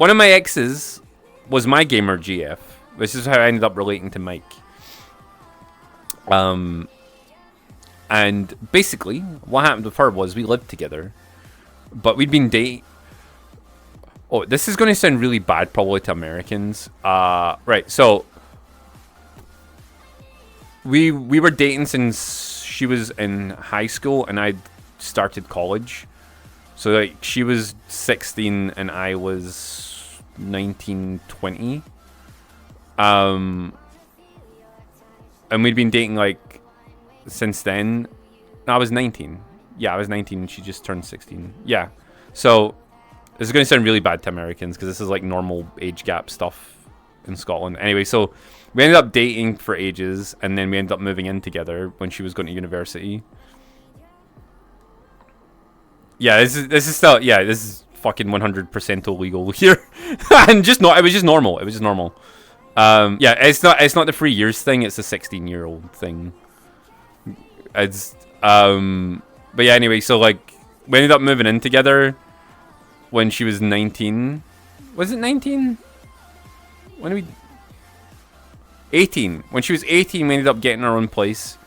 one of my exes was my gamer GF. This is how I ended up relating to Mike. And basically, what happened with her was we lived together, but we'd been dating. Oh, this is going to sound really bad, probably to Americans. Right, so we were dating since she was in high school and I started college. So like she was 16 and I was 19, 20. And we'd been dating like since then. No, I was 19. Yeah, I was 19 and she just turned 16. Yeah. So this is going to sound really bad to Americans because this is like normal age gap stuff in Scotland. Anyway, so we ended up dating for ages and then we ended up moving in together when she was going to university. Yeah, this is still, yeah, this is fucking 100% illegal here. And just not, it was just normal. It was just normal. Yeah, it's not the 3 years thing, it's the 16-year-old thing. It's but yeah, anyway, so like we ended up moving in together when she was 19. Was it 19? When did we 18. When she was 18, we ended up getting our own place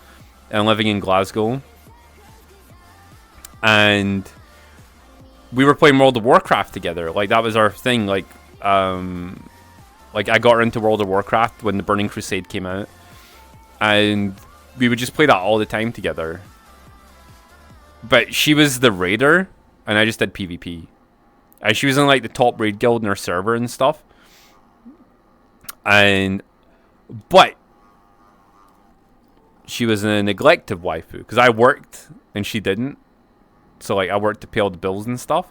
and living in Glasgow. And we were playing World of Warcraft together. Like that was our thing. Like I got her into World of Warcraft when the Burning Crusade came out, and we would just play that all the time together. But she was the raider, and I just did PvP. And she was in like the top raid guild in our server and stuff. But she was a neglected waifu because I worked and she didn't. So like I worked to pay all the bills and stuff.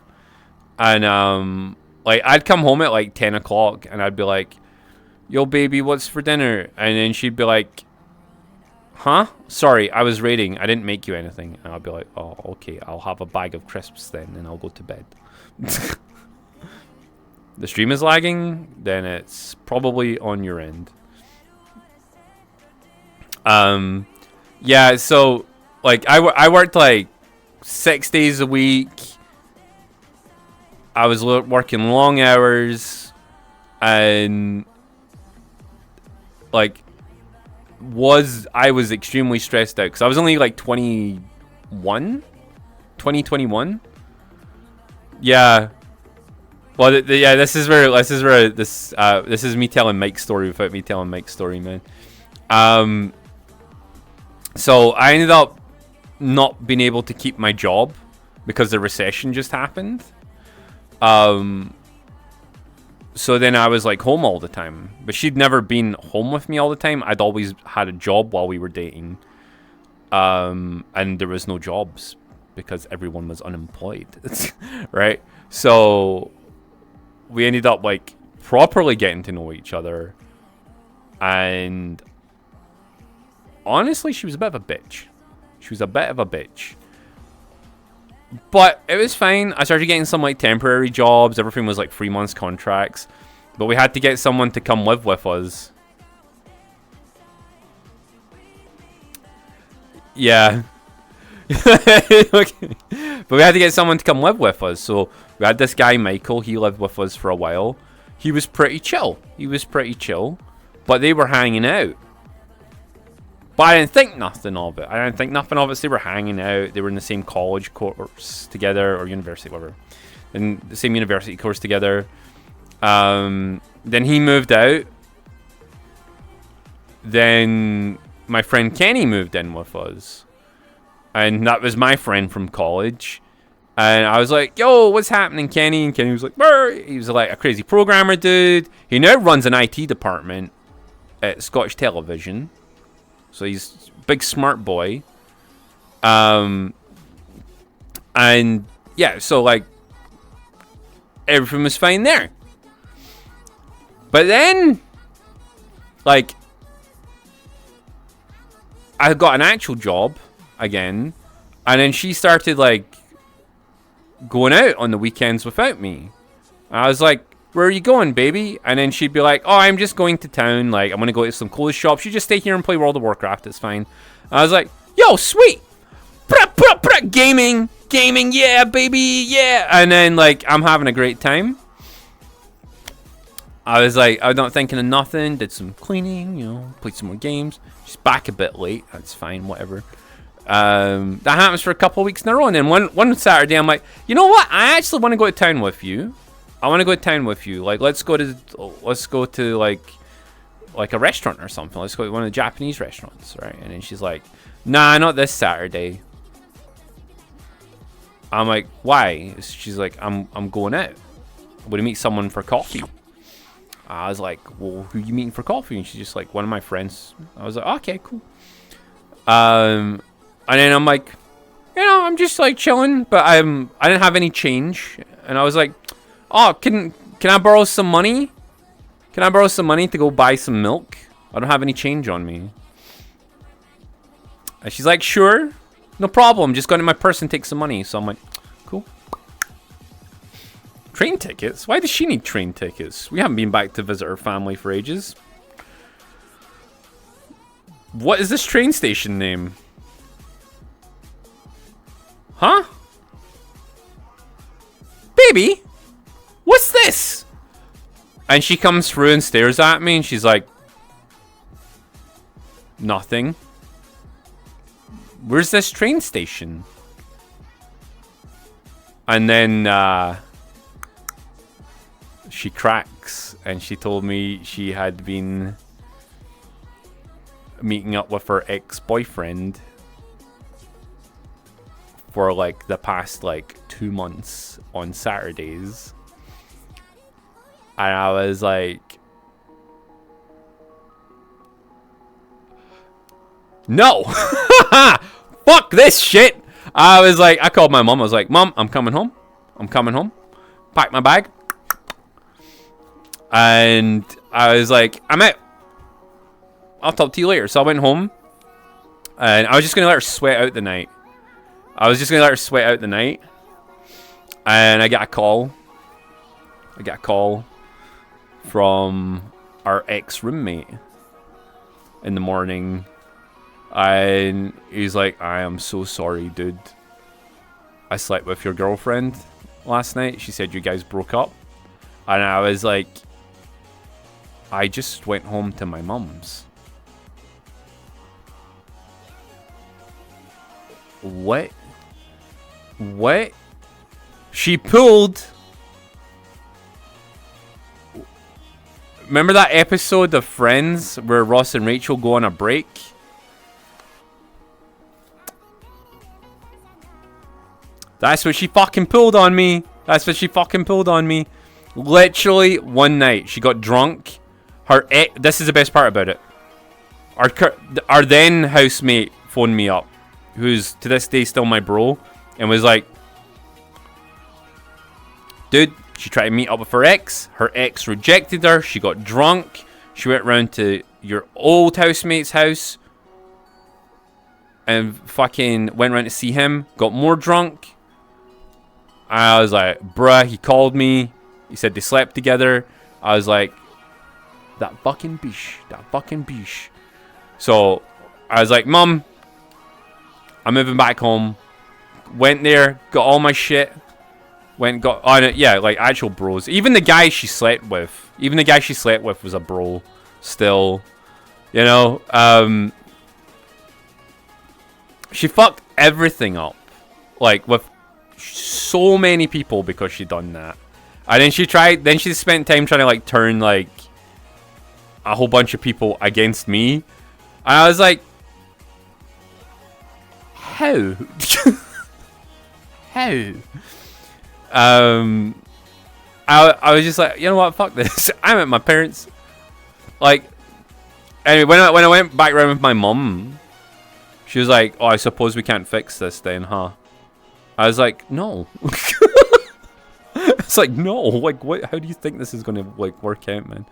And like I'd come home at like 10 o'clock and I'd be like, "Yo baby, what's for dinner?" And then she'd be like, "Huh? Sorry, I was raiding. I didn't make you anything." And I'd be like, "Oh, okay, I'll have a bag of crisps then and I'll go to bed." The stream is lagging, then it's probably on your end. Yeah, so like I worked like 6 days a week. I was working long hours, and like I was extremely stressed out because I was only like 21. Yeah. Well, yeah, this is me telling Mike's story without me telling Mike's story, man. So I ended up not being able to keep my job because the recession just happened. So then I was like home all the time, but she'd never been home with me all the time. I'd always had a job while we were dating. And there was no jobs because everyone was unemployed, right? So we ended up like properly getting to know each other, and honestly, she was a bit of a bitch. But it was fine. I started getting some like temporary jobs. Everything was like 3 months contracts, but we had to get someone to come live with us. Yeah. Okay. But we had to get someone to come live with us. So we had this guy, Michael. He lived with us for a while. He was pretty chill. But they were hanging out. But I didn't think nothing of it. They were hanging out. They were in the same college course together, or university, whatever. In the same university course together. Then he moved out. Then my friend Kenny moved in with us. And that was my friend from college. And I was like, "Yo, what's happening, Kenny?" And Kenny was like, "Brr." He was like a crazy programmer dude. He now runs an IT department at Scottish Television. So he's a big smart boy. And yeah, so like everything was fine there. But then like I got an actual job again, and then she started like going out on the weekends without me. And I was like, "Where are you going, baby?" And then she'd be like, "Oh, I'm just going to town. Like, I'm going to go to some clothes shops. You just stay here and play World of Warcraft. It's fine." And I was like, "Yo, sweet. Gaming, yeah, baby, yeah." And then, like, I'm having a great time. I was like, I was not thinking of nothing. Did some cleaning, you know, played some more games. She's back a bit late. That's fine, whatever. That happens for a couple of weeks in a row. And then one Saturday, I'm like, you know what? I actually want to go to town with you. I want to go to town with you. Like, let's go to like a restaurant or something. Let's go to one of the Japanese restaurants, right? And then she's like, nah, not this Saturday. I'm like, why? She's like, I'm going out. I'm going to meet someone for coffee. I was like, well, who you meeting for coffee? And she's just like, one of my friends. I was like, okay, cool. And then I'm like, you know, I'm just like chilling, but I didn't have any change. And I was like, oh, can I borrow some money? Can I borrow some money to go buy some milk? I don't have any change on me. And she's like, sure, no problem. Just go into my purse and take some money. So I'm like, cool. Train tickets? Why does she need train tickets? We haven't been back to visit her family for ages. What is this train station name? Huh? Baby? What's this? And she comes through and stares at me and she's like, nothing. Where's this train station? And then she cracks and she told me she had been meeting up with her ex-boyfriend for like the past like 2 months on Saturdays. And I was like, no. Fuck this shit. I was like, I called my mom. I was like, Mom, I'm coming home. I'm coming home. Pack my bag. And I was like, I'm out. I'll talk to you later. So I went home. And I was just going to let her sweat out the night. And I got a call. From our ex-roommate in the morning. And he's like, I am so sorry, dude. I slept with your girlfriend last night. She said you guys broke up. And I was like, I just went home to my mum's. What? She pulled... Remember that episode of Friends where Ross and Rachel go on a break? That's what she fucking pulled on me. Literally one night, she got drunk. This is the best part about it. Our then housemate phoned me up, who's to this day still my bro, and was like, dude, she tried to meet up with her ex. Her ex rejected her. She got drunk. She went round to your old housemate's house and fucking went round to see him. Got more drunk. I was like, bruh, he called me. He said they slept together. I was like, that fucking bish. So I was like, Mom, I'm moving back home. Went there, got all my shit. Got on it, yeah, like actual bros. Even the guy she slept with was a bro. Still, you know, she fucked everything up, like with so many people because she done that. And then she spent time trying to like turn like a whole bunch of people against me. And I was like, how? How? I was just like, you know what, fuck this. I'm at my parents. Like, anyway, when I went back around with my mum, she was like, oh, I suppose we can't fix this then, huh? I was like, no. It's like, no, like, what? How do you think this is gonna like work out, man?